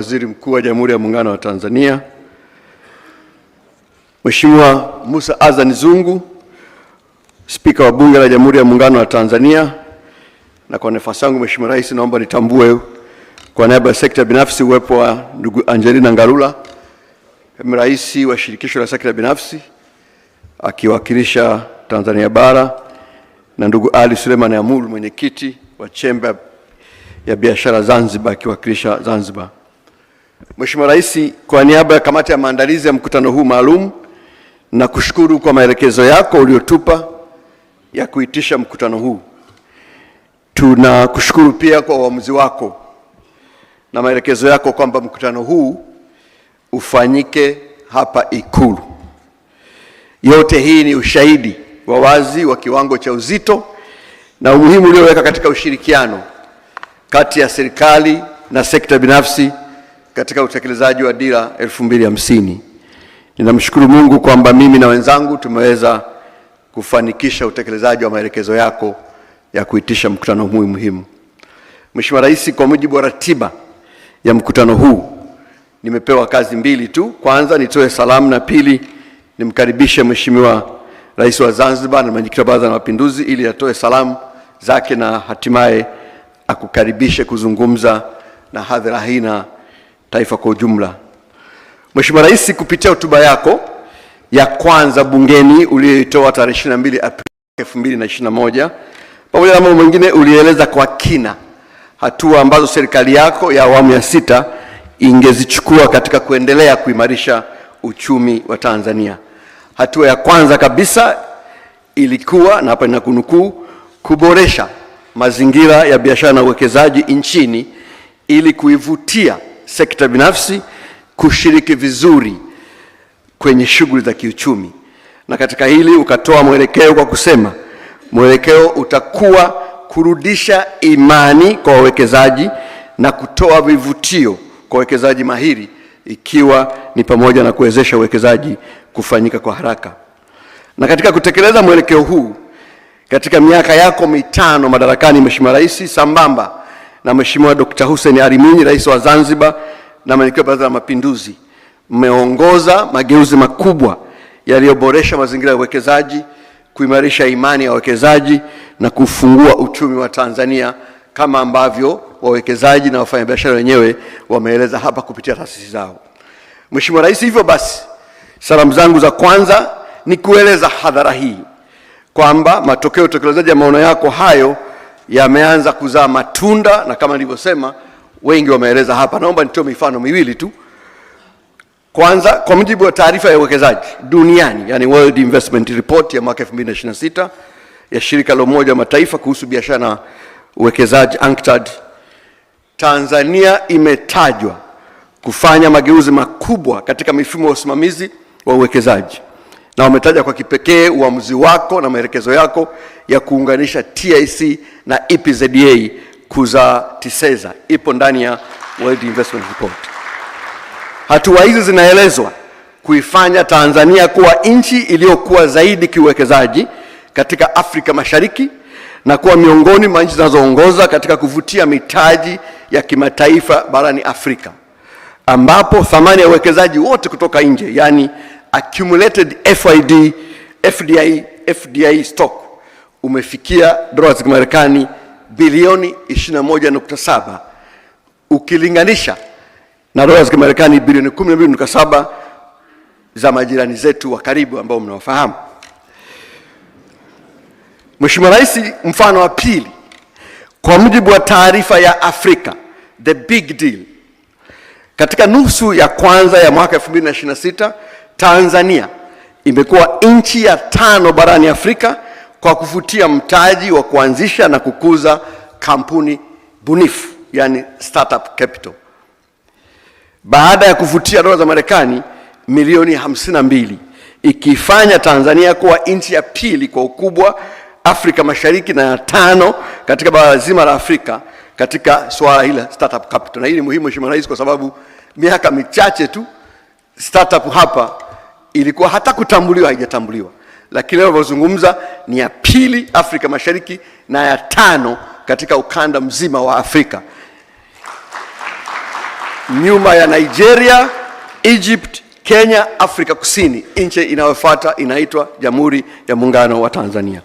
Waziri Mkuu wa Jamhuri ya Muungano wa Tanzania, Mheshimiwa Musa Azan Zungu, Spika wa Bunge la Jamhuri ya Muungano wa Tanzania, na kwa nafasi yangu Mheshimiwa Rais, naomba nitambue kwa niaba ya sekta binafsi uwepo wa ndugu Angelina Ngalula, Rais wa Shirikisho la Sekta Binafsi akiwakilisha Tanzania Bara, na ndugu Ali Suleiman Amuru, mwenyekiti wa Chemba ya Biashara Zanzibar akiwakilisha Zanzibar. Mheshimiwa Rais, kwa niaba ya kamati ya maandalizi ya mkutano huu maalum, na kushukuru kwa maelekezo yako uliotupa ya kuitisha mkutano huu. Tunakushukuru pia kwa uamuzi wako na maelekezo yako kwamba mkutano huu ufanyike hapa Ikulu. Yote hii ni ushahidi wa wazi wa kiwango cha uzito na umuhimu ulioweka katika ushirikiano kati ya serikali na sekta binafsi katika utekelezaji wa Dira 2050. Ninamshukuru Mungu kwamba mimi na wenzangu tumeweza kufanikisha utekelezaji wa maelekezo yako ya kuitisha mkutano huu muhimu. Mheshimiwa Rais, kwa mujibu wa ratiba ya mkutano huu, nimepewa kazi mbili tu. Kwanza nitoe salamu, na pili nimkaribishe Mheshimiwa Rais wa Zanzibar na mwenyekiti wa Baraza la Mapinduzi ili atoe salamu zake na hatimaye akukaribishe kuzungumza na hadhira hii na taifa kwa ujumla. Mheshimiwa Rais, kupitia hotuba yako ya kwanza bungeni uliyoitoa tarehe 22 Aprili 2021, pamoja na mambo mengine, ulieleza kwa kina hatua ambazo serikali yako ya awamu ya 6 ingezichukua katika kuendelea kuimarisha uchumi wa Tanzania. Hatua ya kwanza kabisa ilikuwa, na hapa ninakunukuu, kuboresha mazingira ya biashara na uwekezaji nchini ili kuivutia sekta binafsi kushiriki vizuri kwenye shughuli za kiuchumi. Na katika hili ukatoa mwelekeo kwa kusema mwelekeo utakuwa kurudisha imani kwa wawekezaji na kutoa vivutio kwa wawekezaji mahiri, ikiwa ni pamoja na kuwezesha uwekezaji kufanyika kwa haraka. Na katika kutekeleza mwelekeo huu, katika miaka yako mitano madarakani, Mheshimiwa Rais, sambamba na Mheshimiwa Dr. Hussein Ali Mwinyi, Rais wa Zanzibar na mwenyekiti wa Baraza la Mapinduzi, mmeongoza mageuzi makubwa yaliyoboresha mazingira ya uwekezaji, kuimarisha imani ya wawekezaji na kufungua uchumi wa Tanzania, kama ambavyo wawekezaji na wafanyabiashara wenyewe wameeleza hapa kupitia taasisi zao. Mheshimiwa Rais, hivyo basi salamu zangu za kwanza ni kueleza hadhara hii kwamba matokeo ya utekelezaji ya maono yako hayo yameanza kuzaa matunda, na kama nilivyosema wengi wameeleza hapa. Naomba nitoe mifano miwili tu. Kwanza, kwa mujibu wa taarifa ya uwekezaji duniani, yani World Investment Report ya mwaka 2026 ya shirika la Umoja wa Mataifa kuhusu biashara na uwekezaji UNCTAD, Tanzania imetajwa kufanya mageuzi makubwa katika mifumo ya usimamizi wa uwekezaji, na wametaja kwa kipekee uamuzi wako na maelekezo yako ya kuunganisha TIC na EPZA kuzaa TISEZA, ipo ndani ya World Investment Report. Hatua hizi zinaelezwa kuifanya Tanzania kuwa nchi iliyokuwa zaidi kiuwekezaji katika Afrika Mashariki na kuwa miongoni mwa nchi zinazoongoza katika kuvutia mitaji ya kimataifa barani Afrika, ambapo thamani ya uwekezaji wote kutoka nje, yani accumulated FDI stock, umefikia dola za Kimarekani bilioni 21.7 ukilinganisha na dola za Kimarekani bilioni 12.7 za majirani zetu wa karibu ambao mnawafahamu. Mheshimiwa Rais, mfano wa pili, kwa mujibu wa taarifa ya Afrika The Big Deal, katika nusu ya kwanza ya mwaka 2026 Tanzania imekuwa nchi ya 5 barani Afrika kwa kuvutia mtaji wa kuanzisha na kukuza kampuni bunifu, yani startup capital, baada ya kuvutia dola za Marekani milioni 52, ikifanya Tanzania kuwa nchi ya pili kwa ukubwa Afrika Mashariki na ya 5 katika bara zima la Afrika katika swala hili startup capital. Na hili ni muhimu Mheshimiwa Rais, kwa sababu miaka michache tu startup hapa ilikuwa hata kutambuliwa haijatambuliwa, lakini leo tunazungumza ni ya pili Afrika Mashariki na ya 5 katika ukanda mzima wa Afrika. nyuma ya Nigeria, Egypt, Kenya, Afrika Kusini. Nchi inayofuata inaitwa Jamhuri ya Muungano wa Tanzania.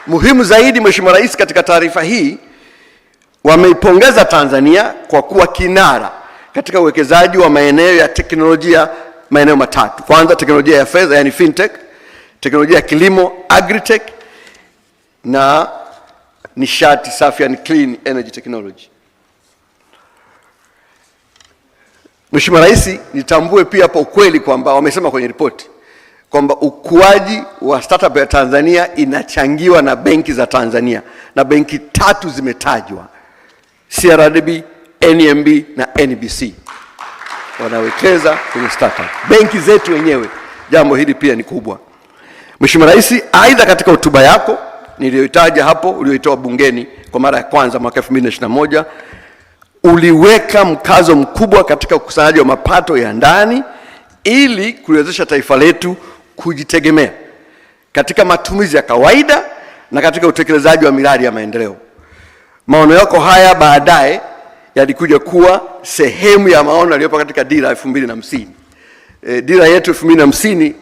Muhimu zaidi, Mheshimiwa Rais katika taarifa hii wameipongeza Tanzania kwa kuwa kinara katika uwekezaji wa maeneo ya teknolojia, maeneo matatu. Kwanza, teknolojia ya fedha, yani fintech, teknolojia ya kilimo, agritech, na nishati safi, yani clean energy technology. Mheshimiwa Rais, nitambue pia hapo ukweli kwamba wamesema kwenye ripoti kwamba ukuaji wa startup ya Tanzania inachangiwa na benki za Tanzania, na benki tatu zimetajwa: CRDB, NMB na NBC. Wanawekeza kwenye startup, benki zetu wenyewe. Jambo hili pia ni kubwa. Mheshimiwa Rais, aidha katika hotuba yako niliyoitaja hapo, ulioitoa bungeni kwa mara ya kwanza mwaka 2021, uliweka mkazo mkubwa katika ukusanyaji wa mapato ya ndani ili kuliwezesha taifa letu kujitegemea katika matumizi ya kawaida na katika utekelezaji wa miradi ya maendeleo. Maono yako haya baadaye yalikuja kuwa sehemu ya maono yaliyopo katika dira 2050. Dira yetu 2050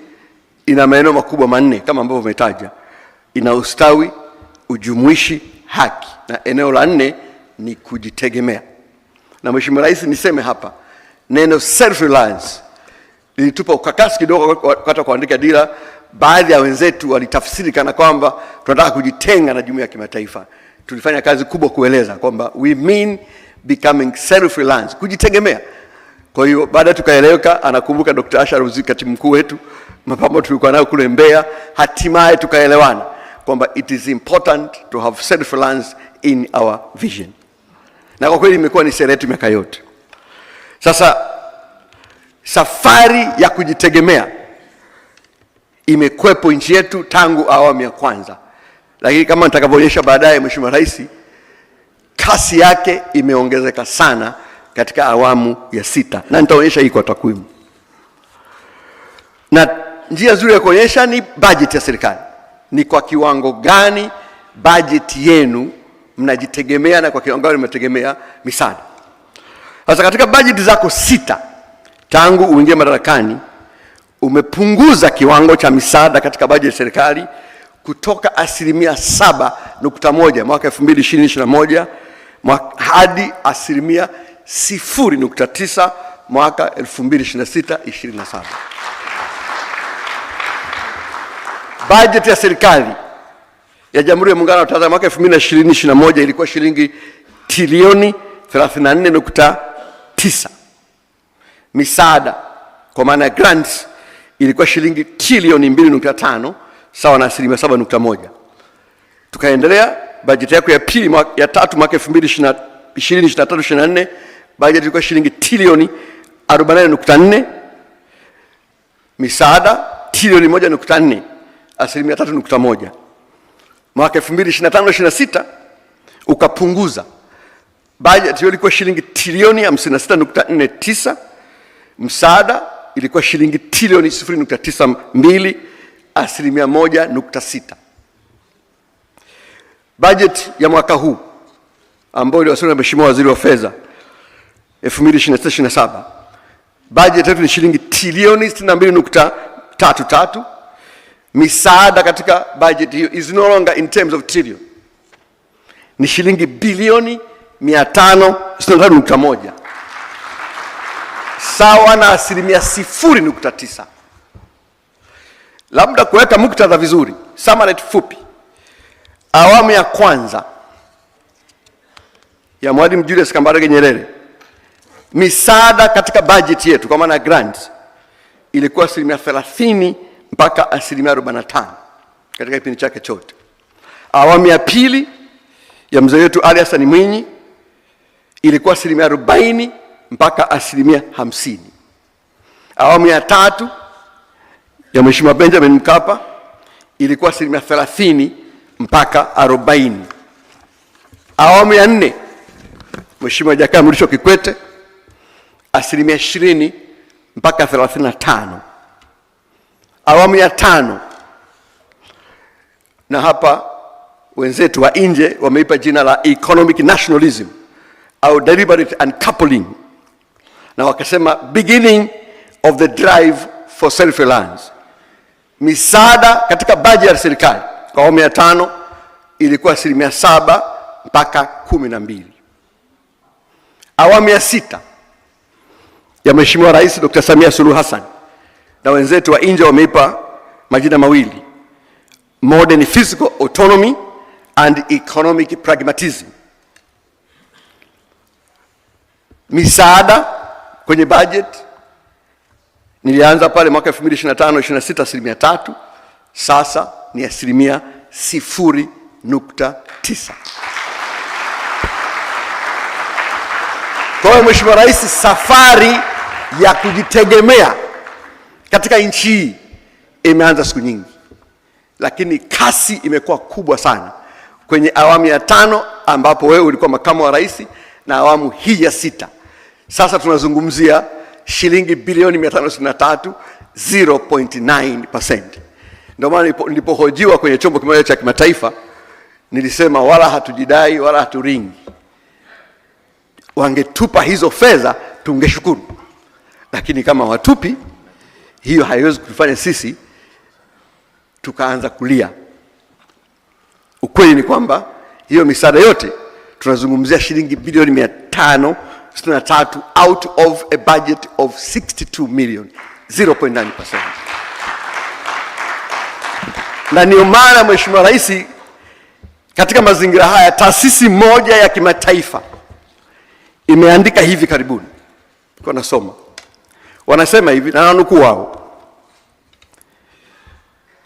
ina maeneo makubwa manne kama ambavyo umetaja. Ina ustawi, ujumuishi, haki, na eneo la 4 ni kujitegemea. Na Mheshimiwa Rais, niseme hapa neno self reliance lilitupa ukakasi kidogo wakati kuandika dira. Baadhi ya wenzetu walitafsiri kana kwamba tunataka kujitenga na jumuiya ya kimataifa. Tulifanya kazi kubwa kueleza kwamba we mean becoming self reliance, kujitegemea. Kwa hiyo baada tukaeleweka, anakumbuka Dr. Asha Ruzi, katibu mkuu wetu, mapambano tulikuwa nayo kule Mbeya, hatimaye tukaelewana kwamba it is important to have self reliance in our vision. Na kwa kweli imekuwa ni sera yetu miaka yote. Sasa safari ya kujitegemea imekwepo nchi yetu tangu awamu ya kwanza, lakini kama nitakavyoonyesha baadaye, Mheshimiwa Rais, kasi yake imeongezeka sana katika awamu ya 6, na nitaonyesha hii kwa takwimu. Na njia nzuri ya kuonyesha ni bajeti ya serikali. Ni kwa kiwango gani bajeti yenu mnajitegemea na kwa kiwango gani mnategemea misaada. Sasa katika bajeti zako 6 tangu uingie madarakani, umepunguza kiwango cha misaada katika bajeti ya serikali kutoka 7.1 mwaka 2020-2021 hadi 0.9 mwaka 2026-2027. Bajeti ya serikali ya Jamhuri ya Muungano wa Tanzania mwaka 2020-2021 ilikuwa shilingi trilioni 34.9. Misaada kwa maana grants ilikuwa shilingi trilioni 2.5, sawa na 7.1. Tukaendelea bajeti yako ya pili ya tatu mwaka 2023-2024, bajeti ilikuwa shilingi trilioni 48.4. Misaada trilioni 1.4, 3.1. Mwaka 2025-2026 ukapunguza. Bajeti hiyo ilikuwa shilingi trilioni 56.49. Msaada ilikuwa shilingi trilioni 0.92, 1.6. Bajeti ya mwaka huu ambayo iliwasilishwa na Mheshimiwa Waziri wa Fedha 2026-2027, bajeti yetu ni shilingi trilioni 62.33. Misaada katika bajeti hiyo is no longer in terms of trillion, ni shilingi bilioni 563.1, sawa na 0.9. Labda kuweka muktadha vizuri, summary fupi, awamu ya kwanza ya Mwalimu Julius Kambarage Nyerere, misaada katika bajeti yetu kwa maana grants ilikuwa 30% mpaka 45% katika kipindi chake chote. Awamu ya pili ya mzee wetu Ali Hassan Mwinyi ilikuwa 40% mpaka 50%. Awamu ya tatu ya Mheshimiwa Benjamin Mkapa ilikuwa 30% mpaka 40%. Awamu ya 4 Mheshimiwa Jakaya Mrisho Kikwete 20% mpaka 35%. Awamu ya 5, na hapa wenzetu wa nje wameipa jina la economic nationalism, au deliberate uncoupling, na wakasema beginning of the drive for self-reliance. Misaada katika bajeti ya serikali kwa awamu ya 5 ilikuwa 7% mpaka 12%. Awamu ya 6 ya Mheshimiwa Rais Dr. Samia Suluhu Hassan na wenzetu wa nje wameipa majina mawili: modern fiscal autonomy and economic pragmatism. Misaada kwenye budget nilianza pale mwaka 2025-26 3%, sasa ni 0.9%. Kwa hiyo Mheshimiwa Rais, safari ya kujitegemea katika nchi hii imeanza siku nyingi, lakini kasi imekuwa kubwa sana kwenye awamu ya 5 ambapo wewe ulikuwa makamu wa rais, na awamu hii ya 6 sasa tunazungumzia shilingi bilioni 563, 0.9%. Ndio maana nilipohojiwa kwenye chombo kimoja cha kimataifa nilisema wala hatujidai wala haturingi. Wangetupa hizo fedha tungeshukuru, lakini kama watupi, hiyo haiwezi kufanya sisi tukaanza kulia. Ukweli ni kwamba hiyo misaada yote tunazungumzia shilingi bilioni 563 out of a budget of 62 million, 0.9%. Na ndio maana Mheshimiwa Rais, katika mazingira haya taasisi moja ya kimataifa imeandika hivi karibuni, kwa nasoma, wanasema hivi na nanukuu wao.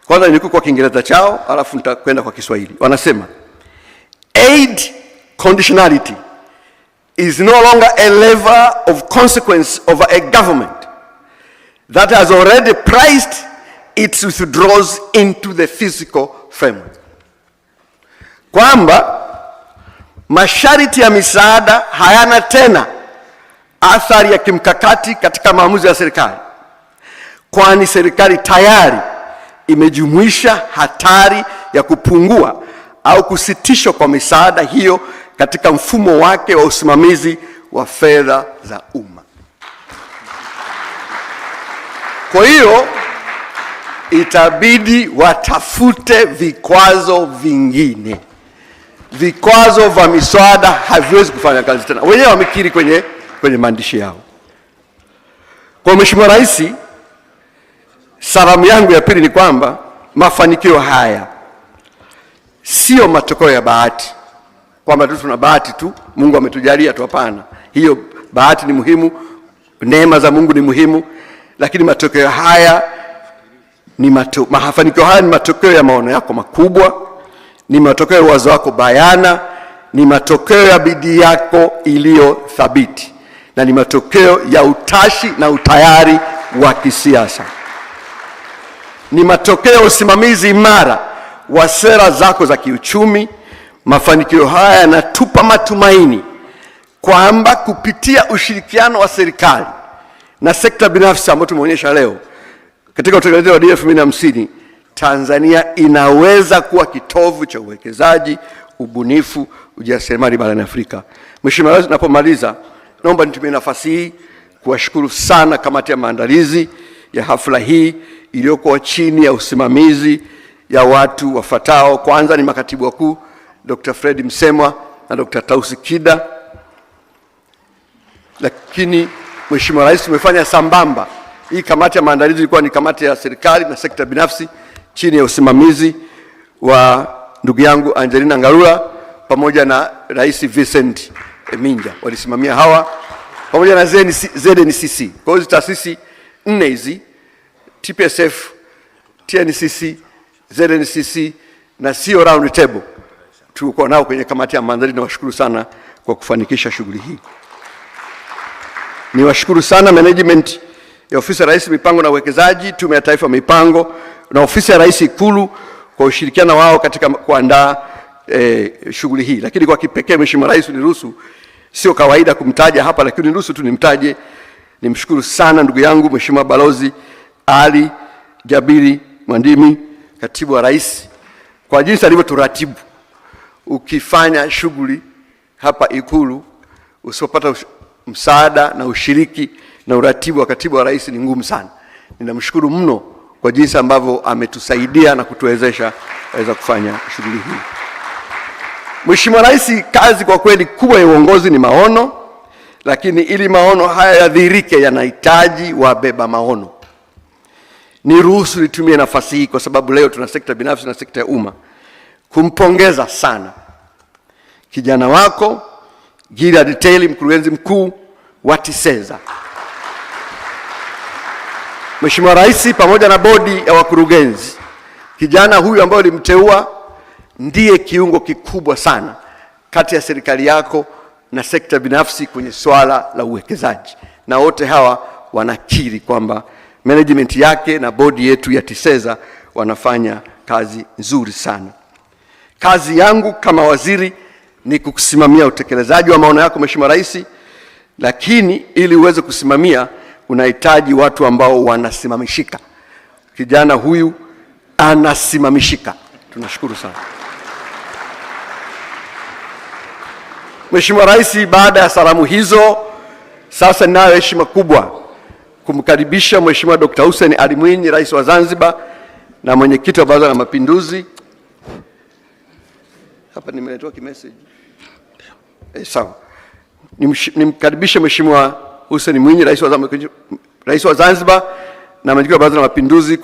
Kwanza ninukuu kwa Kiingereza chao, alafu nitakwenda kwa Kiswahili. Wanasema aid conditionality is no longer a lever of consequence over a government that has already priced its withdrawals into the physical framework. Kwamba masharti ya misaada hayana tena athari ya kimkakati katika maamuzi ya serikali, kwani serikali tayari imejumuisha hatari ya kupungua au kusitishwa kwa misaada hiyo katika mfumo wake wa usimamizi wa fedha za umma. Kwa hiyo itabidi watafute vikwazo vingine. Vikwazo vya misaada haviwezi kufanya kazi tena. Wenyewe wamekiri kwenye maandishi yao. Kwa Mheshimiwa Rais, salamu yangu ya pili ni kwamba mafanikio haya sio matokeo ya bahati, kwamba tu tuna bahati tu, Mungu ametujalia tu. Hapana, hiyo bahati ni muhimu, neema za Mungu ni muhimu, lakini matokeo haya mafanikio haya ni matokeo ya maono yako makubwa, ni matokeo ya uwezo wako bayana, ni matokeo ya bidii yako iliyo thabiti, na ni matokeo ya utashi na utayari wa kisiasa. Ni matokeo ya usimamizi imara wa sera zako za kiuchumi. Mafanikio haya yanatupa matumaini kwamba kupitia ushirikiano wa serikali na sekta binafsi ambao tumeonyesha leo katika utekelezaji wa dira 2050, Tanzania inaweza kuwa kitovu cha uwekezaji, ubunifu, ujasiriamali barani Afrika. Mheshimiwa Rais, napomaliza naomba nitumie nafasi hii kuwashukuru sana kamati ya maandalizi ya hafla hii iliyokuwa chini ya usimamizi ya watu wafuatao. Kwanza ni makatibu wakuu Dr. Fred Msemwa na Dr. Tausi Kida. Lakini Mheshimiwa Rais, tumefanya sambamba. Hii kamati ya maandalizi ilikuwa ni kamati ya serikali na sekta binafsi chini ya usimamizi wa ndugu yangu Angelina Ngalula pamoja na Rais Vincent Minja. Walisimamia hawa pamoja na ZNCC. Kwa hiyo taasisi 4 hizi, TPSF, TNCC, ZNCC na CEO Round Table, tulikuwa nao kwenye kamati ya maandalizi. Nawashukuru sana kwa kufanikisha shughuli hii. Niwashukuru sana management ya Ofisi ya Rais Mipango na Uwekezaji, Tume ya Taifa Mipango na Ofisi ya Rais Ikulu kwa ushirikiano wao katika kuandaa shughuli hii. Lakini kwa kipekee Mheshimiwa Rais, uniruhusu, sio kawaida kumtaja hapa, lakini uniruhusu tu nimtaje. Nimshukuru sana ndugu yangu Mheshimiwa Balozi Ali Jabiri Mwandimi, Katibu wa Rais, kwa jinsi alivyoturatibu. Ukifanya shughuli hapa Ikulu usipopata msaada na ushiriki na uratibu wa katibu wa rais ni ngumu sana. Ninamshukuru mno kwa jinsi ambavyo ametusaidia na kutuwezesha kufanya shughuli hii. Mheshimiwa Rais, kazi kwa kweli kubwa ya uongozi ni maono, lakini ili maono haya yadhihirike yanahitaji wabeba maono. Niruhusu nitumie nafasi hii kwa sababu leo tuna sekta binafsi na sekta ya umma kumpongeza sana kijana wako Gilad Teli, mkurugenzi mkuu wa TISEZA. Mheshimiwa Rais pamoja na bodi ya wakurugenzi, kijana huyu ambaye ulimteua ndiye kiungo kikubwa sana kati ya serikali yako na sekta binafsi kwenye swala la uwekezaji, na wote hawa wanakiri kwamba management yake na bodi yetu ya TISEZA wanafanya kazi nzuri sana. Kazi yangu kama waziri ni kukusimamia utekelezaji wa maono yako Mheshimiwa Rais, lakini ili uweze kusimamia unahitaji watu ambao wanasimamishika. Kijana huyu anasimamishika. Tunashukuru sana. Mheshimiwa Rais, baada ya salamu hizo, sasa ninayo heshima kubwa kumkaribisha Mheshimiwa Dr. Hussein Ali Mwinyi, Rais wa Zanzibar na mwenyekiti wa Baraza la Mapinduzi. Hapa nimeletewa kimessage. Sawa. Nimkaribishe Mheshimiwa Hussein Mwinyi, Rais wa Zanzibar na mwenyekiti wa Baraza la Mapinduzi.